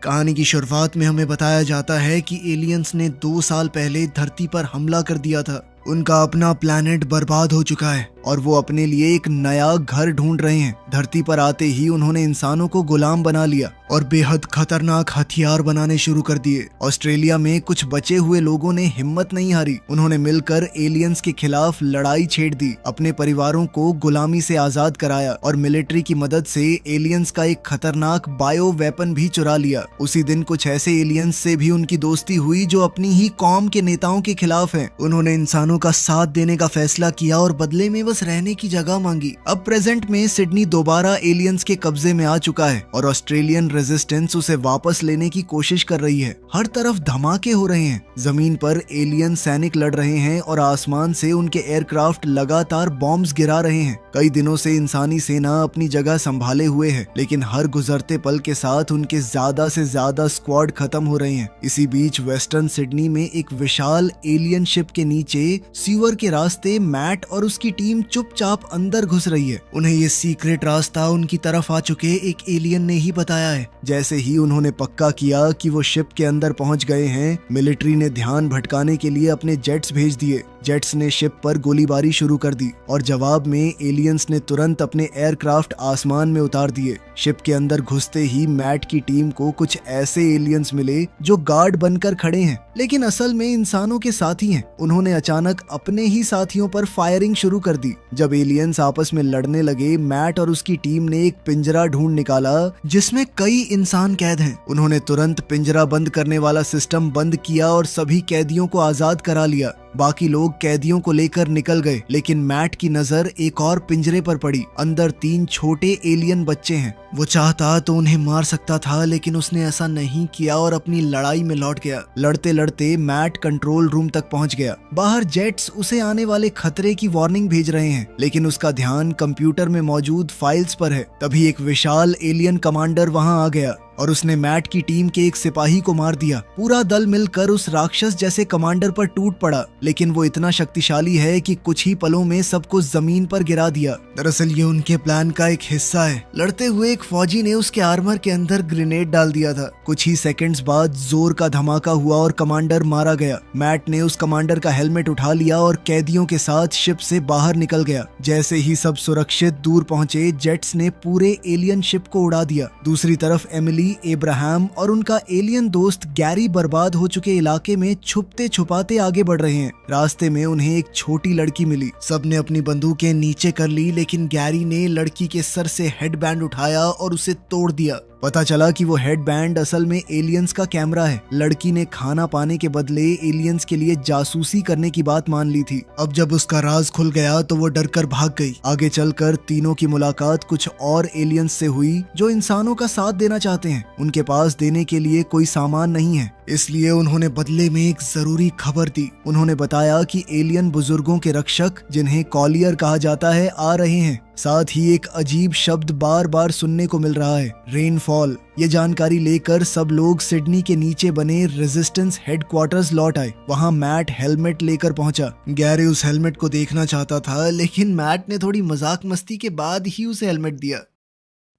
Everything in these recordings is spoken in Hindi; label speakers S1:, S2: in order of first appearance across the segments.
S1: कहानी की शुरुआत में हमें बताया जाता है कि एलियंस ने 2 साल पहले धरती पर हमला कर दिया था। उनका अपना प्लैनेट बर्बाद हो चुका है और वो अपने लिए एक नया घर ढूंढ रहे हैं। धरती पर आते ही उन्होंने इंसानों को गुलाम बना लिया और बेहद खतरनाक हथियार बनाने शुरू कर दिए। ऑस्ट्रेलिया में कुछ बचे हुए लोगों ने हिम्मत नहीं हारी। उन्होंने मिलकर एलियंस के खिलाफ लड़ाई छेड़ दी, अपने परिवारों को गुलामी से आजाद कराया और मिलिट्री की मदद से एलियंस का एक खतरनाक बायो वेपन भी चुरा लिया। उसी दिन कुछ ऐसे एलियंस से भी उनकी दोस्ती हुई जो अपनी ही कौम के नेताओं के खिलाफ हैं। उन्होंने इंसानों का साथ देने का फैसला किया और बदले में बस रहने की जगह मांगी। अब प्रेजेंट में सिडनी दोबारा एलियंस के कब्जे में आ चुका है और ऑस्ट्रेलियन रेजिस्टेंस उसे वापस लेने की कोशिश कर रही है। हर तरफ धमाके हो रहे हैं, जमीन पर एलियन सैनिक लड़ रहे हैं और आसमान से उनके एयरक्राफ्ट लगातार बॉम्ब्स गिरा रहे हैं। कई दिनों से इंसानी सेना अपनी जगह संभाले हुए है, लेकिन हर गुजरते पल के साथ उनके ज्यादा से ज्यादा स्क्वाड खत्म हो रहे हैं। इसी बीच वेस्टर्न सिडनी में एक विशाल एलियन शिप के नीचे सीवर के रास्ते मैट और उसकी टीम चुपचाप अंदर घुस रही है। उन्हें ये सीक्रेट रास्ता उनकी तरफ आ चुके एक एलियन ने ही बताया है। जैसे ही उन्होंने पक्का किया कि वो शिप के अंदर पहुंच गए हैं, मिलिट्री ने ध्यान भटकाने के लिए अपने जेट्स भेज दिए। जेट्स ने शिप पर गोलीबारी शुरू कर दी और जवाब में एलियंस ने तुरंत अपने एयरक्राफ्ट आसमान में उतार दिए। शिप के अंदर घुसते ही मैट की टीम को कुछ ऐसे एलियंस मिले जो गार्ड बनकर खड़े हैं, लेकिन असल में इंसानों के साथी हैं। उन्होंने अचानक अपने ही साथियों पर फायरिंग शुरू कर दी। जब एलियंस आपस में लड़ने लगे, मैट और उसकी टीम ने एक पिंजरा ढूंढ निकाला जिसमें कई इंसान कैद हैं। उन्होंने तुरंत पिंजरा बंद करने वाला सिस्टम बंद किया और सभी कैदियों को आजाद करा लिया। बाकी लोग कैदियों को लेकर निकल गए, लेकिन मैट की नजर एक और पिंजरे पर पड़ी। अंदर 3 छोटे एलियन बच्चे हैं। वो चाहता तो उन्हें मार सकता था, लेकिन उसने ऐसा नहीं किया और अपनी लड़ाई में लौट गया। लड़ते लड़ते मैट कंट्रोल रूम तक पहुंच गया। बाहर जेट्स उसे आने वाले खतरे की वार्निंग भेज रहे हैं, लेकिन उसका ध्यान कंप्यूटर में मौजूद फाइल्स पर है। तभी एक विशाल एलियन कमांडर वहां आ गया और उसने मैट की टीम के एक सिपाही को मार दिया। पूरा दल मिलकर उस राक्षस जैसे कमांडर पर टूट पड़ा, लेकिन वो इतना शक्तिशाली है कि कुछ ही पलों में सबको जमीन पर गिरा दिया। दरअसल ये उनके प्लान का एक हिस्सा है। लड़ते हुए एक फौजी ने उसके आर्मर के अंदर ग्रेनेड डाल दिया था। कुछ ही सेकंड्स बाद जोर का धमाका हुआ और कमांडर मारा गया। मैट ने उस कमांडर का हेलमेट उठा लिया और कैदियों के साथ शिप से बाहर निकल गया। जैसे ही सब सुरक्षित दूर पहुंचे, जेट्स ने पूरे एलियन शिप को उड़ा दिया। दूसरी तरफ एमिली, एब्राहम और उनका एलियन दोस्त गैरी बर्बाद हो चुके इलाके में छुपते छुपाते आगे बढ़ रहे हैं। रास्ते में उन्हें एक छोटी लड़की मिली। सबने अपनी बंदूकें नीचे कर ली, लेकिन गैरी ने लड़की के सर से हेडबैंड उठाया और उसे तोड़ दिया। पता चला कि वो हेडबैंड असल में एलियंस का कैमरा है। लड़की ने खाना पाने के बदले एलियंस के लिए जासूसी करने की बात मान ली थी। अब जब उसका राज खुल गया तो वो डरकर भाग गई। आगे चलकर तीनों की मुलाकात कुछ और एलियंस से हुई जो इंसानों का साथ देना चाहते हैं। उनके पास देने के लिए कोई सामान नहीं है, इसलिए उन्होंने बदले में एक जरूरी खबर दी। उन्होंने बताया कि एलियन बुजुर्गों के रक्षक, जिन्हें कॉलियर कहा जाता है, आ रहे हैं। साथ ही एक अजीब शब्द बार बार सुनने को मिल रहा है, रेनफॉल। ये जानकारी लेकर सब लोग सिडनी के नीचे बने रेजिस्टेंस हेडक्वार्टर्स लौट आए। वहाँ मैट हेलमेट लेकर पहुंचा। गैरी उस हेलमेट को देखना चाहता था, लेकिन मैट ने थोड़ी मजाक मस्ती के बाद ही उसे हेलमेट दिया।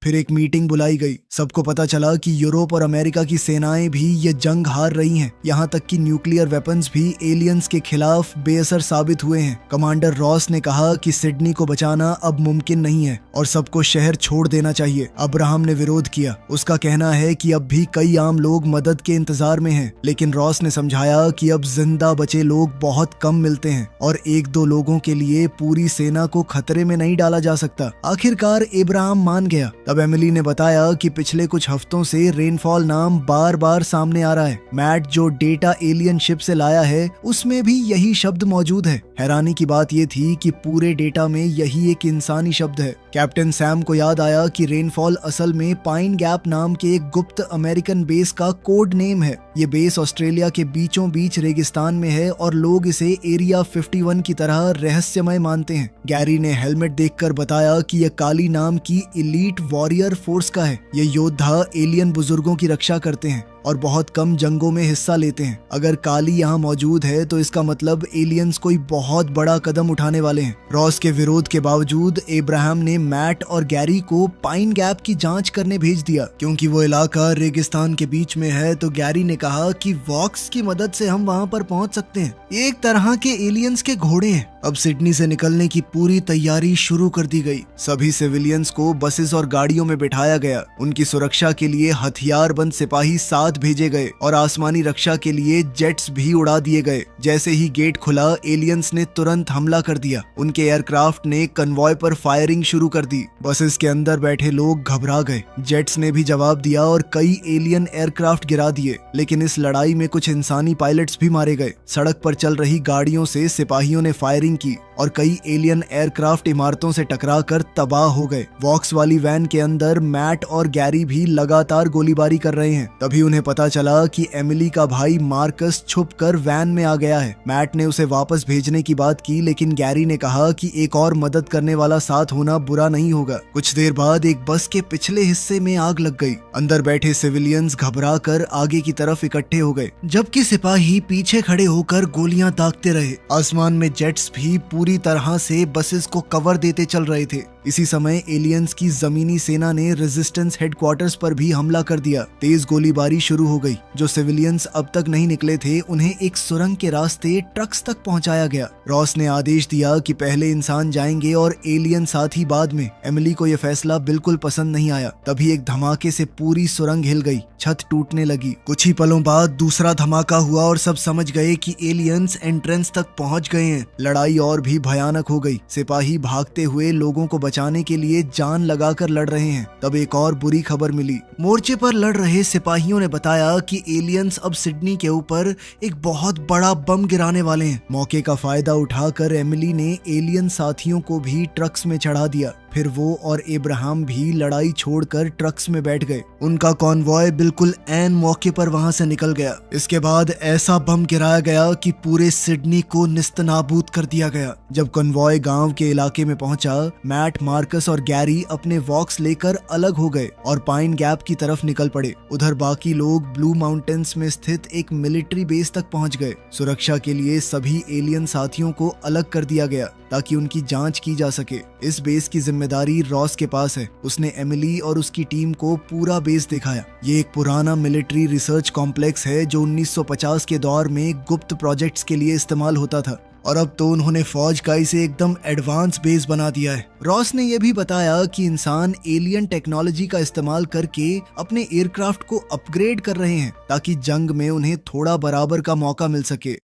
S1: फिर एक मीटिंग बुलाई गई। सबको पता चला कि यूरोप और अमेरिका की सेनाएं भी ये जंग हार रही हैं। यहाँ तक कि न्यूक्लियर वेपन्स भी एलियंस के खिलाफ बेअसर साबित हुए हैं। कमांडर रॉस ने कहा कि सिडनी को बचाना अब मुमकिन नहीं है और सबको शहर छोड़ देना चाहिए। अब्राहम ने विरोध किया। उसका कहना है कि अब भी कई आम लोग मदद के इंतजार में हैं, लेकिन रॉस ने समझाया कि अब जिंदा बचे लोग बहुत कम मिलते हैं और 1-2 लोगों के लिए पूरी सेना को खतरे में नहीं डाला जा सकता। आखिरकार अब्राहम मान गया। तब एमिली ने बताया कि पिछले कुछ हफ्तों से रेनफॉल नाम बार बार सामने आ रहा है। मैट जो डेटा एलियन शिप से लाया है, उसमें भी यही शब्द मौजूद है। हैरानी की बात यह थी कि पूरे डेटा में यही एक इंसानी शब्द है। कैप्टन सैम को याद आया कि रेनफॉल असल में पाइन गैप नाम के एक गुप्त अमेरिकन बेस का कोड नेम है। ये बेस ऑस्ट्रेलिया के बीचों बीच रेगिस्तान में है और लोग इसे एरिया 51 की तरह रहस्यमय मानते हैं। गैरी ने हेलमेट देखकर बताया कि यह काली नाम की इलीट वॉरियर फोर्स का है। ये योद्धा एलियन बुजुर्गों की रक्षा करते हैं और बहुत कम जंगों में हिस्सा लेते हैं। अगर काली यहाँ मौजूद है तो इसका मतलब एलियंस कोई बहुत बड़ा कदम उठाने वाले हैं। रॉस के विरोध के बावजूद अब्राहम ने मैट और गैरी को पाइन गैप की जांच करने भेज दिया। क्योंकि वो इलाका रेगिस्तान के बीच में है तो गैरी ने कहा कि वॉक्स की मदद से हम वहाँ पर पहुँच सकते हैं। एक तरह के एलियंस के घोड़े हैं। अब सिडनी से निकलने की पूरी तैयारी शुरू कर दी गई। सभी सिविलियंस को बसेस और गाड़ियों में बिठाया गया। उनकी सुरक्षा के लिए हथियारबंद सिपाही साथ भेजे गए और आसमानी रक्षा के लिए जेट्स भी उड़ा दिए गए। जैसे ही गेट खुला, एलियंस ने तुरंत हमला कर दिया। उनके एयरक्राफ्ट ने कन्वॉय पर फायरिंग शुरू कर दी। बसेस के अंदर बैठे लोग घबरा गए। जेट्स ने भी जवाब दिया और कई एलियन एयरक्राफ्ट गिरा दिए। लेकिन इस लड़ाई में कुछ इंसानी पायलट्स भी मारे गए। सड़क पर चल रही गाड़ियों से सिपाहियों ने फायरिंग की और कई एलियन एयरक्राफ्ट इमारतों से टकराकर तबाह हो गए। वॉक्स वाली वैन के अंदर मैट और गैरी भी लगातार गोलीबारी कर रहे हैं। तभी उन्हें पता चला कि एमिली का भाई मार्कस छुपकर वैन में आ गया है। मैट ने उसे वापस भेजने की बात की, लेकिन गैरी ने कहा कि एक और मदद करने वाला साथ होना बुरा नहीं होगा। कुछ देर बाद एक बस के पिछले हिस्से में आग लग गई। अंदर बैठे सिविलियंस घबरा कर आगे की तरफ इकट्ठे हो गए, जबकि सिपाही पीछे खड़े होकर गोलियां दागते रहे। आसमान में जेट्स भी पूरी तरह से बसेस को कवर देते चल रहे थे। इसी समय एलियंस की जमीनी सेना ने रेजिस्टेंस हेडक्वार्टर्स पर भी हमला कर दिया। तेज गोलीबारी शुरू हो गई। जो सिविलियंस अब तक नहीं निकले थे उन्हें एक सुरंग के रास्ते ट्रक्स तक पहुंचाया गया। रॉस ने आदेश दिया कि पहले इंसान जाएंगे और एलियन साथी बाद में। एमिली को यह फैसला बिल्कुल पसंद नहीं आया। तभी एक धमाके से पूरी सुरंग हिल गई, छत टूटने लगी। कुछ ही पलों बाद दूसरा धमाका हुआ और सब समझ गए कि एलियंस एंट्रेंस तक पहुंच गए हैं। लड़ाई और भी भयानक हो गई। सिपाही भागते हुए लोगों को बचाने के लिए जान लगाकर लड़ रहे हैं। तब एक और बुरी खबर मिली। मोर्चे पर लड़ रहे सिपाहियों ने बताया कि एलियंस अब सिडनी के ऊपर एक बहुत बड़ा बम गिराने वाले हैं। मौके का फायदा उठाकर एमिली ने एलियन साथियों को भी ट्रक्स में चढ़ा दिया। फिर वो और अब्राहम भी लड़ाई छोड़कर ट्रक्स में बैठ गए। उनका कॉन्वॉय बिल्कुल ऐन मौके पर वहां से निकल गया। इसके बाद ऐसा बम गिराया गया कि पूरे सिडनी को निस्तनाबूद कर दिया गया। जब कॉन्वॉय गांव के इलाके में पहुंचा, मैट, मार्कस और गैरी अपने वॉक्स लेकर अलग हो गए और पाइन गैप की तरफ निकल पड़े। उधर बाकी लोग ब्लू माउंटेन्स में स्थित एक मिलिट्री बेस तक पहुंच गए। सुरक्षा के लिए सभी एलियन साथियों को अलग कर दिया गया ताकि उनकी जांच की जा सके। इस बेस की जिम्मेदारी रॉस के पास है। उसने एमिली और उसकी टीम को पूरा बेस दिखाया। ये एक पुराना मिलिट्री रिसर्च कॉम्प्लेक्स है जो 1950 के दौर में गुप्त प्रोजेक्ट्स के लिए इस्तेमाल होता था और अब तो उन्होंने फौज का इसे एकदम एडवांस बेस बना दिया है। रॉस ने यह भी बताया कि इंसान एलियन टेक्नोलॉजी का इस्तेमाल करके अपने एयरक्राफ्ट को अपग्रेड कर रहे हैं ताकि जंग में उन्हें थोड़ा बराबर का मौका मिल सके।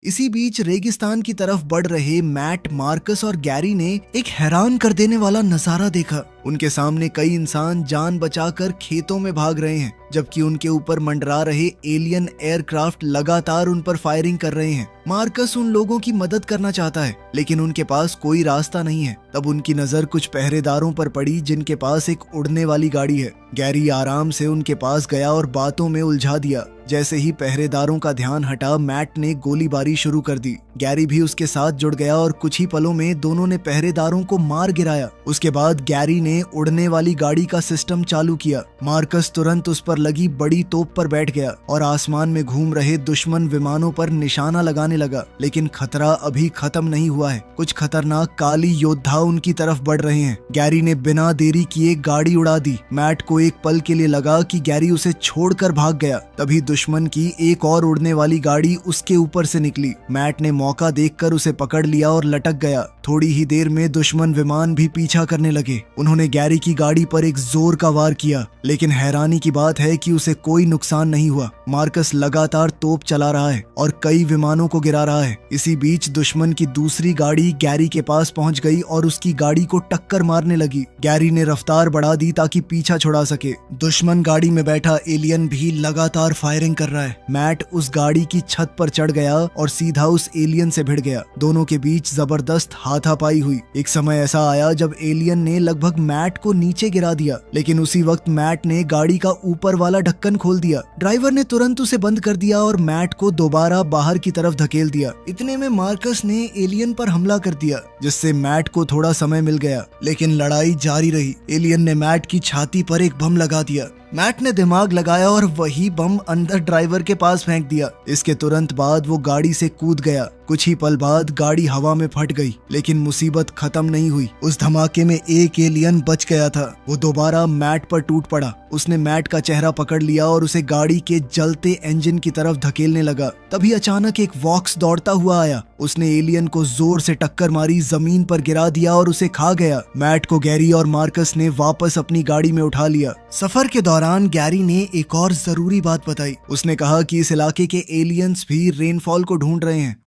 S1: इसी बीच रेगिस्तान की तरफ बढ़ रहे मैट, मार्कस और गैरी ने एक हैरान कर देने वाला नजारा देखा। उनके सामने कई इंसान जान बचाकर खेतों में भाग रहे हैं, जबकि उनके ऊपर मंडरा रहे एलियन एयरक्राफ्ट लगातार उन पर फायरिंग कर रहे हैं। मार्कस उन लोगों की मदद करना चाहता है, लेकिन उनके पास कोई रास्ता नहीं है। तब उनकी नजर कुछ पहरेदारों पर पड़ी जिनके पास एक उड़ने वाली गाड़ी है। गैरी आराम से उनके पास गया और बातों में उलझा दिया। जैसे ही पहरेदारों का ध्यान हटा, मैट ने गोलीबारी शुरू कर दी। गैरी भी उसके साथ जुड़ गया और कुछ ही पलों में दोनों ने पहरेदारों को मार गिराया। उसके बाद गैरी ने उड़ने वाली गाड़ी का सिस्टम चालू किया। मार्कस तुरंत उस पर लगी बड़ी तोप पर बैठ गया और आसमान में घूम रहे दुश्मन विमानों पर निशाना लगाने लगा। लेकिन खतरा अभी खत्म नहीं हुआ है। कुछ खतरनाक काली योद्धा उनकी तरफ बढ़ रहे हैं। गैरी ने बिना देरी किए गाड़ी उड़ा दी। मैट को एक पल के लिए लगा कि गैरी उसे छोड़कर भाग गया। तभी दुश्मन की एक और उड़ने वाली गाड़ी उसके ऊपर से निकली। मैट ने मौका देखकर उसे पकड़ लिया और लटक गया। थोड़ी ही देर में दुश्मन विमान भी पीछा करने लगे। उन्होंने गैरी की गाड़ी पर एक जोर का वार किया, लेकिन हैरानी की बात है कि उसे कोई नुकसान नहीं हुआ। मार्कस लगातार तोप चला रहा है और कई विमानों को गिरा रहा है। इसी बीच दुश्मन की दूसरी गाड़ी गैरी के पास पहुंच गई और उसकी गाड़ी को टक्कर मारने लगी। गैरी ने रफ्तार बढ़ा दी ताकि पीछा छुड़ा सके। दुश्मन गाड़ी में बैठा एलियन भी लगातार फायरिंग कर रहा है। मैट उस गाड़ी की छत पर चढ़ गया और सीधा उस एलियन से भिड़ गया। दोनों के बीच जबरदस्त हाथापाई हुई। एक समय ऐसा आया जब एलियन ने लगभग मैट को नीचे गिरा दिया, लेकिन उसी वक्त मैट ने गाड़ी का ऊपर वाला ढक्कन खोल दिया। ड्राइवर ने तुरंत उसे बंद कर दिया और मैट को दोबारा बाहर की तरफ धकेल दिया। इतने में मार्कस ने एलियन पर हमला कर दिया, जिससे मैट को थोड़ा समय मिल गया, लेकिन लड़ाई जारी रही। एलियन ने मैट की छाती पर एक बम लगा दिया। मैट ने दिमाग लगाया और वही बम अंदर ड्राइवर के पास फेंक दिया। इसके तुरंत बाद वो गाड़ी से कूद गया। कुछ ही पल बाद गाड़ी हवा में फट गई, लेकिन मुसीबत खत्म नहीं हुई। उस धमाके में एक एलियन बच गया था। वो दोबारा मैट पर टूट पड़ा। उसने मैट का चेहरा पकड़ लिया और उसे गाड़ी के जलते इंजन की तरफ धकेलने लगा। तभी अचानक एक वॉक्स दौड़ता हुआ आया। उसने एलियन को जोर से टक्कर मारी, जमीन पर गिरा दिया और उसे खा गया। मैट को गैरी और मार्कस ने वापस अपनी गाड़ी में उठा लिया। सफर के दौरान गैरी ने एक और जरूरी बात बताई। उसने कहा कि इस इलाके के एलियंस भी रेनफॉल को ढूंढ रहे हैं।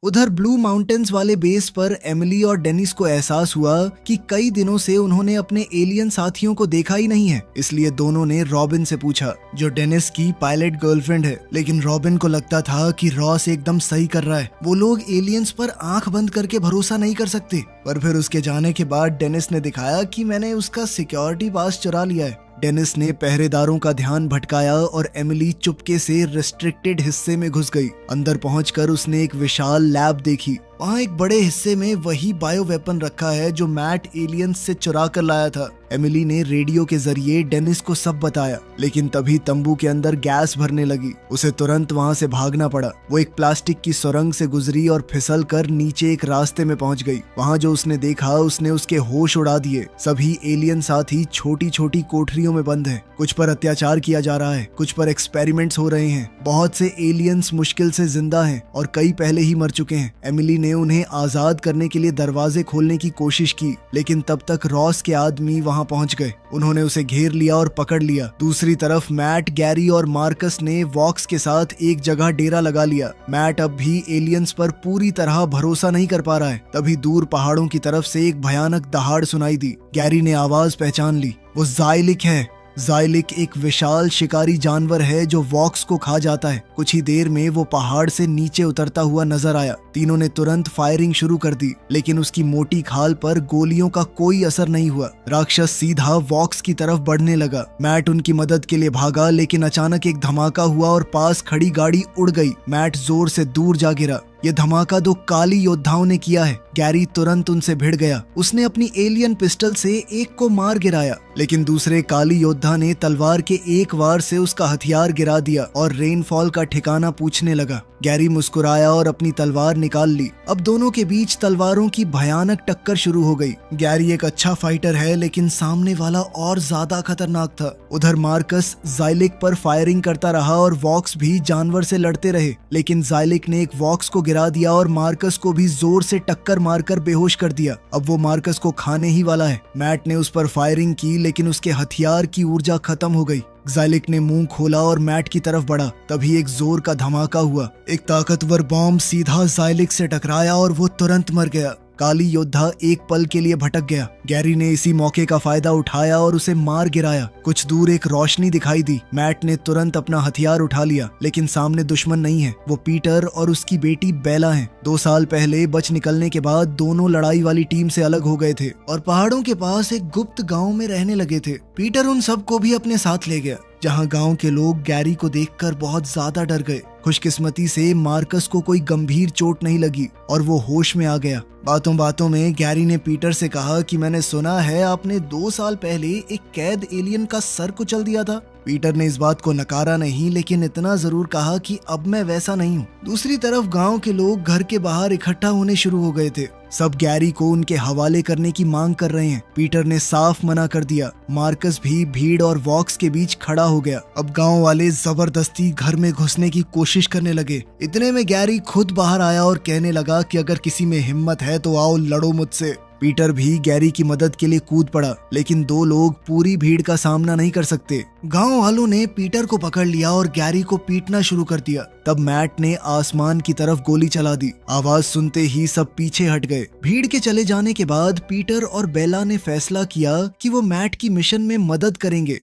S1: उधर ब्लू माउंटेन्स वाले बेस पर एमिली और डेनिस को एहसास हुआ कि कई दिनों से उन्होंने अपने एलियन साथियों को देखा ही नहीं है। इसलिए दोनों ने रॉबिन से पूछा, जो डेनिस की पायलट गर्लफ्रेंड है। लेकिन रॉबिन को लगता था कि रॉस एकदम सही कर रहा है। वो लोग एलियंस पर आंख बंद करके भरोसा नहीं कर सकते। पर फिर उसके जाने के बाद डेनिस ने दिखाया कि मैंने उसका सिक्योरिटी पास चुरा लिया है। डेनिस ने पहरेदारों का ध्यान भटकाया और एमिली चुपके से रिस्ट्रिक्टेड हिस्से में घुस गई। अंदर पहुंचकर उसने एक विशाल लैब देखी। वहाँ एक बड़े हिस्से में वही बायो वेपन रखा है जो मैट एलियंस से चुरा कर लाया था। एमिली ने रेडियो के जरिए डेनिस को सब बताया, लेकिन तभी तंबू के अंदर गैस भरने लगी। उसे तुरंत वहाँ से भागना पड़ा। वो एक प्लास्टिक की सुरंग से गुजरी और फिसल कर नीचे एक रास्ते में पहुंच गई। वहाँ जो उसने देखा उसने उसके होश उड़ा दिए। सभी एलियन साथी छोटी छोटी कोठरियों में बंद हैं। कुछ पर अत्याचार किया जा रहा है, कुछ पर एक्सपेरिमेंट्स हो रहे हैं। बहुत से एलियंस मुश्किल से जिंदा हैं और कई पहले ही मर चुके हैं। एमिली ने उन्हें आजाद करने के लिए दरवाजे खोलने की कोशिश की, लेकिन तब तक रॉस के आदमी वहां पहुंच गए। उन्होंने उसे घेर लिया और पकड़ लिया। दूसरी तरफ मैट, गैरी और मार्कस ने वॉक्स के साथ एक जगह डेरा लगा लिया। मैट अब भी एलियंस पर पूरी तरह भरोसा नहीं कर पा रहा है। तभी दूर पहाड़ों की तरफ से एक भयानक दहाड़ सुनाई दी। गैरी ने आवाज पहचान ली। वो ज़ाइलिक है। ज़ाइलिक एक विशाल शिकारी जानवर है जो वॉक्स को खा जाता है। कुछ ही देर में वो पहाड़ से नीचे उतरता हुआ नजर आया। तीनों ने तुरंत फायरिंग शुरू कर दी, लेकिन उसकी मोटी खाल पर गोलियों का कोई असर नहीं हुआ। राक्षस सीधा वॉक्स की तरफ बढ़ने लगा। मैट उनकी मदद के लिए भागा, लेकिन अचानक एक धमाका हुआ और पास खड़ी गाड़ी उड़ गई। मैट जोर से दूर जा गिरा। ये धमाका दो काली योद्धाओं ने किया है। गैरी तुरंत उनसे भिड़ गया। उसने अपनी एलियन पिस्टल से एक को मार गिराया, लेकिन दूसरे काली योद्धा ने तलवार के एक वार से उसका हथियार गिरा दिया और रेनफॉल का ठिकाना पूछने लगा। गैरी मुस्कुराया और अपनी तलवार निकाल ली। अब दोनों के बीच तलवारों की भयानक टक्कर शुरू हो गई। गैरी एक अच्छा फाइटर है, लेकिन सामने वाला और ज्यादा खतरनाक था। उधर मार्कस ज़ाइलिक पर फायरिंग करता रहा और वॉक्स भी जानवर से लड़ते रहे, लेकिन ज़ाइलिक ने एक वॉक्स को गिरा दिया और मार्कस को भी जोर से टक्कर मारकर बेहोश कर दिया। अब वो मार्कस को खाने ही वाला है। मैट ने उस पर फायरिंग की, लेकिन उसके हथियार की ऊर्जा खत्म हो गई। ज़ाइलिक ने मुंह खोला और मैट की तरफ बढ़ा। तभी एक जोर का धमाका हुआ। एक ताकतवर बॉम्ब सीधा ज़ाइलिक से टकराया और वो तुरंत मर गया। काली योद्धा एक पल के लिए भटक गया। गैरी ने इसी मौके का फायदा उठाया और उसे मार गिराया। कुछ दूर एक रोशनी दिखाई दी। मैट ने तुरंत अपना हथियार उठा लिया, लेकिन सामने दुश्मन नहीं है। वो पीटर और उसकी बेटी बेला हैं। 2 साल पहले बच निकलने के बाद दोनों लड़ाई वाली टीम से अलग हो गए थे और पहाड़ों के पास एक गुप्त गांव में रहने लगे थे। पीटर उन सबको भी अपने साथ ले गया, जहां गांव के लोग गैरी को देखकर बहुत ज्यादा डर गए। खुशकिस्मती से मार्कस को कोई गंभीर चोट नहीं लगी और वो होश में आ गया। बातों बातों में गैरी ने पीटर से कहा कि मैंने सुना है आपने 2 साल पहले एक कैद एलियन का सर कुचल दिया था। पीटर ने इस बात को नकारा नहीं, लेकिन इतना जरूर कहा कि अब मैं वैसा नहीं हूँ। दूसरी तरफ गांव के लोग घर के बाहर इकट्ठा होने शुरू हो गए थे। सब गैरी को उनके हवाले करने की मांग कर रहे हैं। पीटर ने साफ मना कर दिया। मार्कस भी भीड़ और वॉक्स के बीच खड़ा हो गया। अब गांव वाले जबरदस्ती घर में घुसने की कोशिश करने लगे। इतने में गैरी खुद बाहर आया और कहने लगा कि अगर किसी में हिम्मत है तो आओ लड़ो मुझसे। पीटर भी गैरी की मदद के लिए कूद पड़ा, लेकिन 2 लोग पूरी भीड़ का सामना नहीं कर सकते। गांव वालों ने पीटर को पकड़ लिया और गैरी को पीटना शुरू कर दिया। तब मैट ने आसमान की तरफ गोली चला दी। आवाज सुनते ही सब पीछे हट गए। भीड़ के चले जाने के बाद पीटर और बेला ने फैसला किया कि वो मैट की मिशन में मदद करेंगे।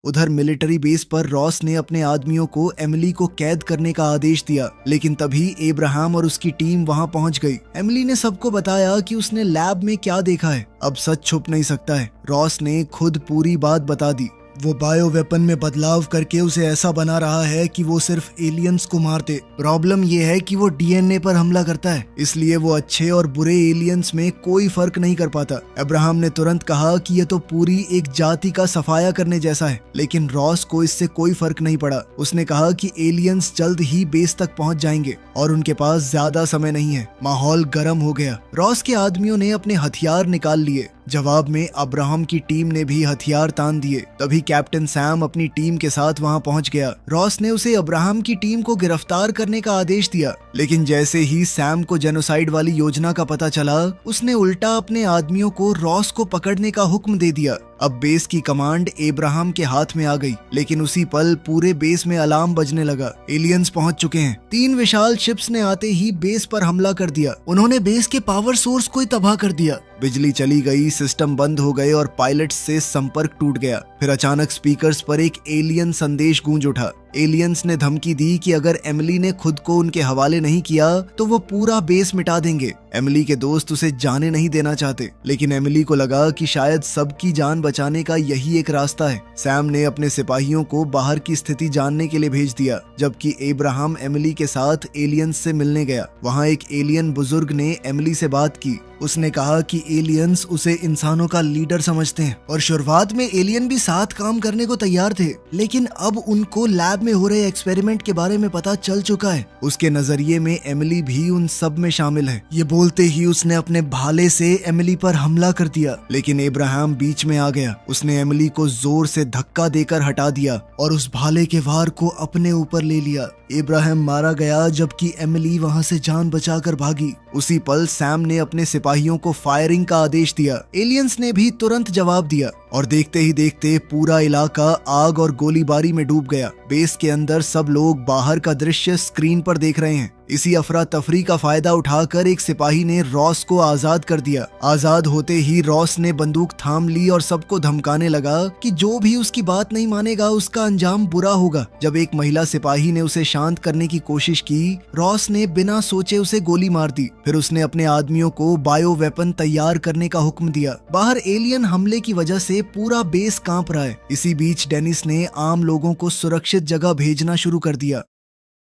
S1: उधर मिलिट्री बेस पर रॉस ने अपने आदमियों को एमिली को कैद करने का आदेश दिया, लेकिन तभी एब्राहम और उसकी टीम वहां पहुंच गई। एमिली ने सबको बताया कि उसने लैब में क्या देखा है। अब सच छुप नहीं सकता है। रॉस ने खुद पूरी बात बता दी। वो बायो वेपन में बदलाव करके उसे ऐसा बना रहा है कि वो सिर्फ एलियंस को मार दे। प्रॉब्लम ये है कि वो डीएनए पर हमला करता है, इसलिए वो अच्छे और बुरे एलियंस में कोई फर्क नहीं कर पाता। अब्राहम ने तुरंत कहा कि ये तो पूरी एक जाति का सफाया करने जैसा है, लेकिन रॉस को इससे कोई फर्क नहीं पड़ा। उसने कहा कि एलियंस जल्द ही बेस तक पहुंच जाएंगे और उनके पास ज्यादा समय नहीं है। माहौल गर्म हो गया। रॉस के आदमियों ने अपने हथियार निकाल लिए। जवाब में अब्राहम की टीम ने भी हथियार तान दिए। तभी कैप्टन सैम अपनी टीम के साथ वहां पहुंच गया। रॉस ने उसे अब्राहम की टीम को गिरफ्तार करने का आदेश दिया, लेकिन जैसे ही सैम को जेनोसाइड वाली योजना का पता चला, उसने उल्टा अपने आदमियों को रॉस को पकड़ने का हुक्म दे दिया। अब बेस की कमांड अब्राहम के हाथ में आ गई, लेकिन उसी पल पूरे बेस में अलार्म बजने लगा। एलियंस पहुंच चुके हैं। 3 विशाल शिप्स ने आते ही बेस पर हमला कर दिया। उन्होंने बेस के पावर सोर्स को ही तबाह कर दिया। बिजली चली गई, सिस्टम बंद हो गए और पायलट्स से संपर्क टूट गया। फिर अचानक स्पीकर्स पर एक एलियन संदेश गूंज उठा। एलियंस ने धमकी दी कि अगर एमिली ने खुद को उनके हवाले नहीं किया तो वो पूरा बेस मिटा देंगे। एमिली के दोस्त उसे जाने नहीं देना चाहते, लेकिन एमिली को लगा कि शायद सबकी जान बचाने का यही एक रास्ता है। सैम ने अपने सिपाहियों को बाहर की स्थिति जानने के लिए भेज दिया, जबकि अब्राहम एमिली के साथ एलियंस से मिलने गया। वहाँ एक एलियन बुजुर्ग ने एमिली से बात की। उसने कहा कि एलियंस उसे इंसानों का लीडर समझते हैं और शुरुआत में एलियन भी साथ काम करने को तैयार थे, लेकिन अब उनको लैब में हो रहे एक्सपेरिमेंट के बारे में पता चल चुका है। उसके नजरिए में एमिली भी उन सब में शामिल है। ये बोलते ही उसने अपने भाले से एमिली पर हमला कर दिया, लेकिन अब्राहम बीच में आ गया। उसने एमिली को जोर से धक्का देकर हटा दिया और उस भाले के वार को अपने ऊपर ले लिया। अब्राहम मारा गया, जबकि एमिली वहां से जान बचाकर भागी। उसी पल सैम ने अपने सिपाहियों को फायरिंग का आदेश दिया। एलियंस ने भी तुरंत जवाब दिया और देखते ही देखते पूरा इलाका आग और गोलीबारी में डूब गया। बेस के अंदर सब लोग बाहर का दृश्य स्क्रीन पर देख रहे हैं। इसी अफरा तफरी का फायदा उठाकर एक सिपाही ने रॉस को आजाद कर दिया। आजाद होते ही रॉस ने बंदूक थाम ली और सबको धमकाने लगा कि जो भी उसकी बात नहीं मानेगा उसका अंजाम बुरा होगा। जब एक महिला सिपाही ने उसे शांत करने की कोशिश की, रॉस ने बिना सोचे उसे गोली मार दी। फिर उसने अपने आदमियों को बायो वेपन तैयार करने का हुक्म दिया। बाहर एलियन हमले की वजह से पूरा बेस कांप रहा है। इसी बीच डेनिस ने आम लोगों को सुरक्षित जगह भेजना शुरू कर दिया।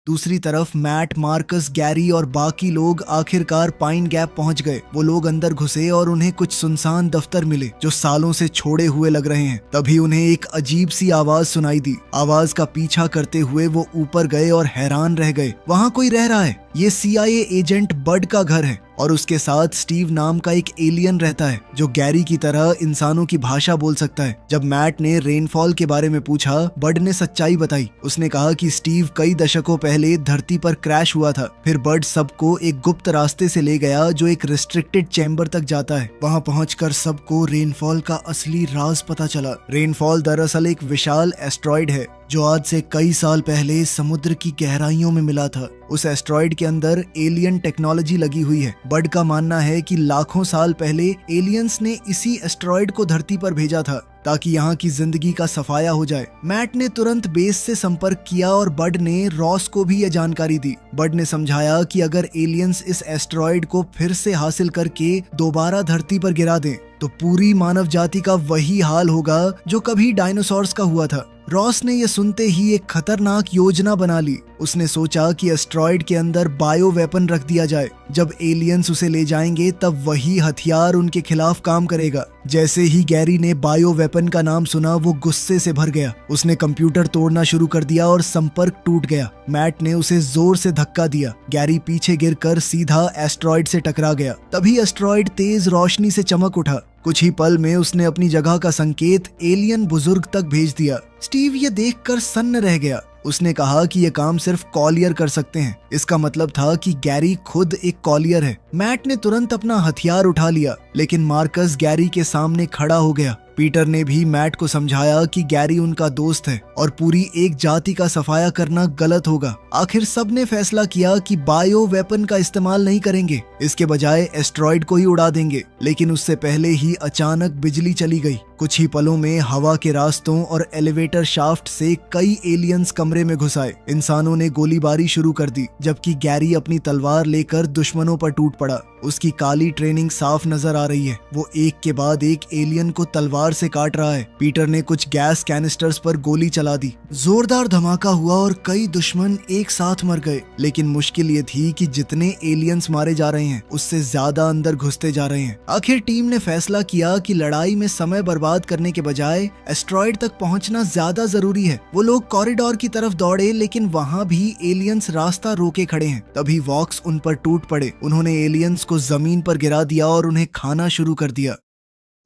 S1: दूसरी तरफ मैट, मार्कस, गैरी और बाकी लोग आखिरकार पाइन गैप पहुंच गए। वो लोग अंदर घुसे और उन्हें कुछ सुनसान दफ्तर मिले जो सालों से छोड़े हुए लग रहे हैं। तभी उन्हें एक अजीब सी आवाज सुनाई दी। आवाज का पीछा करते हुए वो ऊपर गए और हैरान रह गए। वहाँ कोई रह रहा है। ये CIA एजेंट बड का घर है और उसके साथ स्टीव नाम का एक एलियन रहता है जो गैरी की तरह इंसानों की भाषा बोल सकता है। जब मैट ने रेनफॉल के बारे में पूछा, बड ने सच्चाई बताई। उसने कहा कि स्टीव कई दशकों पहले धरती पर क्रैश हुआ था। फिर बड सबको एक गुप्त रास्ते से ले गया जो एक रिस्ट्रिक्टेड चैम्बर तक जाता है। वहाँ पहुंचकर सबको रेनफॉल का असली राज पता चला। रेनफॉल दरअसल एक विशाल एस्ट्रॉइड है जो आज से कई साल पहले समुद्र की गहराइयों में मिला था। उस एस्ट्रॉइड के अंदर एलियन टेक्नोलॉजी लगी हुई है। बड का मानना है कि लाखों साल पहले एलियंस ने इसी एस्ट्रॉइड को धरती पर भेजा था ताकि यहाँ की जिंदगी का सफाया हो जाए। मैट ने तुरंत बेस से संपर्क किया और बड ने रॉस को भी यह जानकारी दी। बड ने समझाया कि अगर एलियंस इस एस्ट्रॉइड को फिर से हासिल करके दोबारा धरती पर गिरा दें तो पूरी मानव जाति का वही हाल होगा जो कभी डायनासोर्स का हुआ था। रॉस ने यह सुनते ही एक खतरनाक योजना बना ली। उसने सोचा कि एस्ट्रॉइड के अंदर बायो वेपन रख दिया जाए। जब एलियंस उसे ले जाएंगे तब वही हथियार उनके खिलाफ काम करेगा। जैसे ही गैरी ने बायो वेपन का नाम सुना, वो गुस्से से भर गया। उसने कंप्यूटर तोड़ना शुरू कर दिया और संपर्क टूट गया। मैट ने उसे जोर से धक्का दिया। गैरी पीछे गिरकर सीधा एस्ट्रॉइड से टकरा गया। तभी एस्ट्रॉइड तेज रोशनी से चमक उठा। कुछ ही पल में उसने अपनी जगह का संकेत एलियन बुजुर्ग तक भेज दिया। स्टीव ये देखकर सन्न रह गया। उसने कहा कि यह काम सिर्फ कॉलियर कर सकते हैं। इसका मतलब था कि गैरी खुद एक कॉलियर है। मैट ने तुरंत अपना हथियार उठा लिया, लेकिन मार्कस गैरी के सामने खड़ा हो गया। पीटर ने भी मैट को समझाया कि गैरी उनका दोस्त है और पूरी एक जाति का सफाया करना गलत होगा। आखिर सबने फैसला किया कि बायो वेपन का इस्तेमाल नहीं करेंगे, इसके बजाय एस्ट्रॉइड को ही उड़ा देंगे। लेकिन उससे पहले ही अचानक बिजली चली गई। कुछ ही पलों में हवा के रास्तों और एलिवेटर शाफ्ट से कई एलियंस कमरे में घुस आए। इंसानों ने गोलीबारी शुरू कर दी, जबकि गैरी अपनी तलवार लेकर दुश्मनों पर टूट पड़ा। उसकी काली ट्रेनिंग साफ नजर आ रही है। वो एक के बाद एक एलियन को तलवार धार से काट रहा है। पीटर ने कुछ गैस कैनिस्टर्स पर गोली चला दी। जोरदार धमाका हुआ और कई दुश्मन एक साथ मर गए। लेकिन मुश्किल ये थी कि जितने एलियंस मारे जा रहे हैं उससे ज्यादा अंदर घुसते जा रहे हैं। आखिर टीम ने फैसला किया कि लड़ाई में समय बर्बाद करने के बजाय एस्ट्रॉयड तक पहुंचना ज्यादा जरूरी है। वो लोग कॉरिडोर की तरफ दौड़े, लेकिन वहां भी एलियंस रास्ता रोके खड़े हैं। तभी वॉक्स उन पर टूट पड़े। उन्होंने एलियंस को जमीन पर गिरा दिया और उन्हें खाना शुरू कर दिया।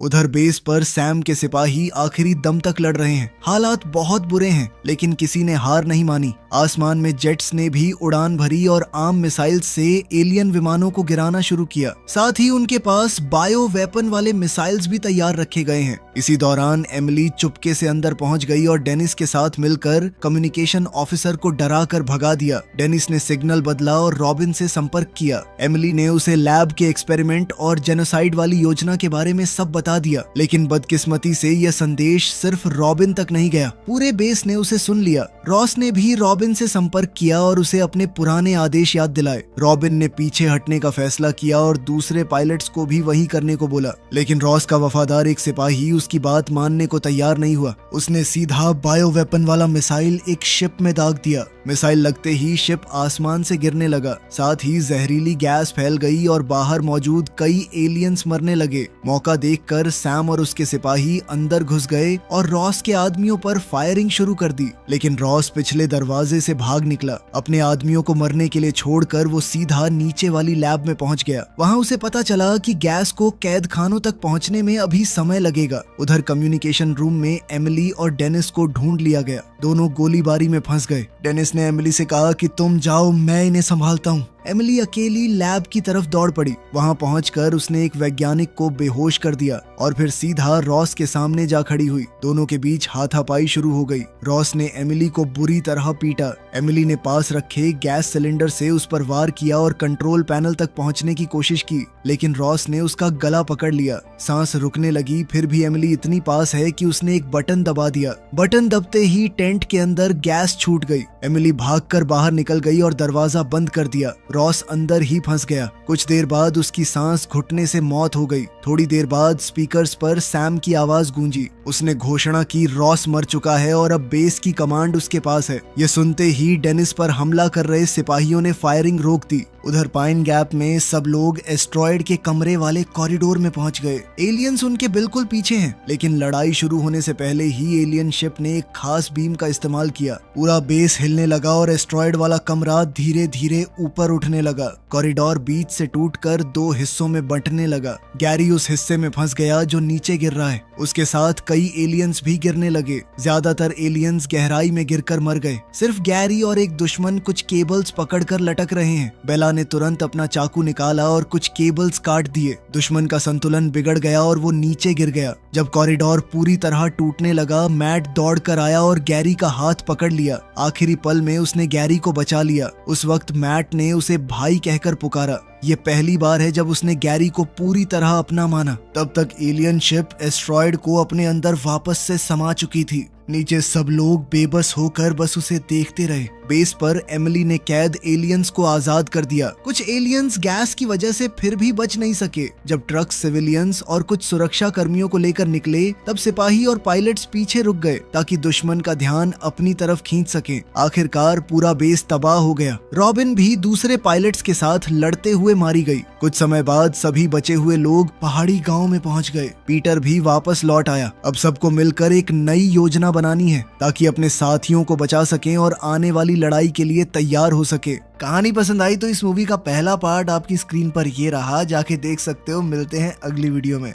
S1: उधर बेस पर सैम के सिपाही आखिरी दम तक लड़ रहे हैं। हालात बहुत बुरे हैं, लेकिन किसी ने हार नहीं मानी। आसमान में जेट्स ने भी उड़ान भरी और आर्म मिसाइल से एलियन विमानों को गिराना शुरू किया। साथ ही उनके पास बायो वेपन वाले मिसाइल्स भी तैयार रखे गए हैं। इसी दौरान एमिली चुपके से अंदर पहुंच गई और डेनिस के साथ मिलकर कम्युनिकेशन ऑफिसर को डरा कर भगा दिया। डेनिस ने सिग्नल बदला और रॉबिन से संपर्क किया। एमिली ने उसे लैब के एक्सपेरिमेंट और जेनोसाइड वाली योजना के बारे में सब बता दिया। लेकिन बदकिस्मती से यह संदेश सिर्फ रॉबिन तक नहीं गया। पूरे बेस ने उसे सुन लिया। रॉस ने भी रॉबिन से संपर्क किया और उसे अपने पुराने आदेश याद दिलाए। रॉबिन ने पीछे हटने का फैसला किया और दूसरे पायलट्स को भी वही करने को बोला। लेकिन रॉस का वफादार एक सिपाही उसकी बात मानने को तैयार नहीं हुआ। उसने सीधा बायो वेपन वाला मिसाइल एक शिप में दाग दिया। मिसाइल लगते ही शिप आसमान से गिरने लगा। साथ ही जहरीली गैस फैल गई और बाहर मौजूद कई एलियंस मरने लगे। मौका देखकर सैम और उसके सिपाही अंदर घुस गए और रॉस के आदमियों पर फायरिंग शुरू कर दी। लेकिन रॉस पिछले दरवाजे से भाग निकला। अपने आदमियों को मरने के लिए छोड़कर वो सीधा नीचे वाली लैब में पहुंच गया। वहां उसे पता चला कि गैस को कैद खानों तक पहुंचने में अभी समय लगेगा। उधर कम्युनिकेशन रूम में एमिली और डेनिस को ढूंढ लिया गया। दोनों गोलीबारी में फंस गए। डेनिस ने एमिली से कहा कि तुम जाओ, मैं इन्हें संभालता हूँ। एमिली अकेली लैब की तरफ दौड़ पड़ी। वहां पहुंचकर उसने एक वैज्ञानिक को बेहोश कर दिया और फिर सीधा रॉस के सामने जा खड़ी हुई। दोनों के बीच हाथापाई शुरू हो गई। रॉस ने एमिली को बुरी तरह पीटा। एमिली ने पास रखे गैस सिलेंडर से उस पर वार किया और कंट्रोल पैनल तक पहुंचने की कोशिश की, लेकिन रॉस ने उसका गला पकड़ लिया। सांस रुकने लगी, फिर भी एमिली इतनी पास है कि उसने एक बटन दबा दिया। बटन दबते ही टेंट के अंदर गैस छूट गई। एमिली भागकर बाहर निकल गई और दरवाजा बंद कर दिया। रॉस अंदर ही फंस गया। कुछ देर बाद उसकी सांस घुटने से मौत हो गई। थोड़ी देर बाद स्पीकर्स पर सैम की आवाज गूंजी। उसने घोषणा की रॉस मर चुका है और अब बेस की कमांड उसके पास है। ये सुनते ही डेनिस पर हमला कर रहे सिपाहियों ने फायरिंग रोक दी। उधर पाइन गैप में सब लोग एस्ट्रॉयड के कमरे वाले कॉरिडोर में पहुंच गए। एलियंस उनके बिल्कुल पीछे हैं, लेकिन लड़ाई शुरू होने से पहले ही एलियन शिप ने एक खास बीम का इस्तेमाल किया। पूरा बेस हिलने लगा और एस्ट्रॉयड वाला कमरा धीरे धीरे ऊपर उठने लगा। कॉरिडोर बीच से टूटकर दो हिस्सों में बंटने लगा। गैरी उस हिस्से में फंस गया जो नीचे गिर रहा है। उसके साथ कई एलियंस भी गिरने लगे। ज्यादातर एलियंस गहराई में गिरकर मर गए। सिर्फ गैरी और एक दुश्मन कुछ केबल्स पकड़कर लटक रहे हैं। बेला ने तुरंत अपना चाकू निकाला और कुछ केबल्स काट दिए। दुश्मन का संतुलन बिगड़ गया और वो नीचे गिर गया। जब कॉरिडोर पूरी तरह टूटने लगा, मैट दौड़कर आया और गैरी का हाथ पकड़ लिया। आखिरी पल में उसने गैरी को बचा लिया। उस वक्त मैट ने उसे भाई कहकर पुकारा। ये पहली बार है जब उसने गैरी को पूरी तरह अपना माना। तब तक एलियन शिप एस्ट्रॉयड को अपने अंदर वापस से समा चुकी थी। नीचे सब लोग बेबस होकर बस उसे देखते रहे। बेस पर एमिली ने कैद एलियंस को आजाद कर दिया। कुछ एलियंस गैस की वजह से फिर भी बच नहीं सके। जब ट्रक सिविलियंस और कुछ सुरक्षा कर्मियों को लेकर निकले, तब सिपाही और पायलट्स पीछे रुक गए ताकि दुश्मन का ध्यान अपनी तरफ खींच सके। आखिरकार पूरा बेस तबाह हो गया। रॉबिन भी दूसरे पायलट्स के साथ लड़ते हुए मारी गई। कुछ समय बाद सभी बचे हुए लोग पहाड़ी गांव में पहुंच गए। पीटर भी वापस लौट आया। अब सबको मिलकर एक नई योजना बनानी है ताकि अपने साथियों को बचा सकें और आने वाली लड़ाई के लिए तैयार हो सके। कहानी पसंद आई तो इस मूवी का पहला पार्ट आपकी स्क्रीन पर ये रहा, जाके देख सकते हो। मिलते हैं अगली वीडियो में।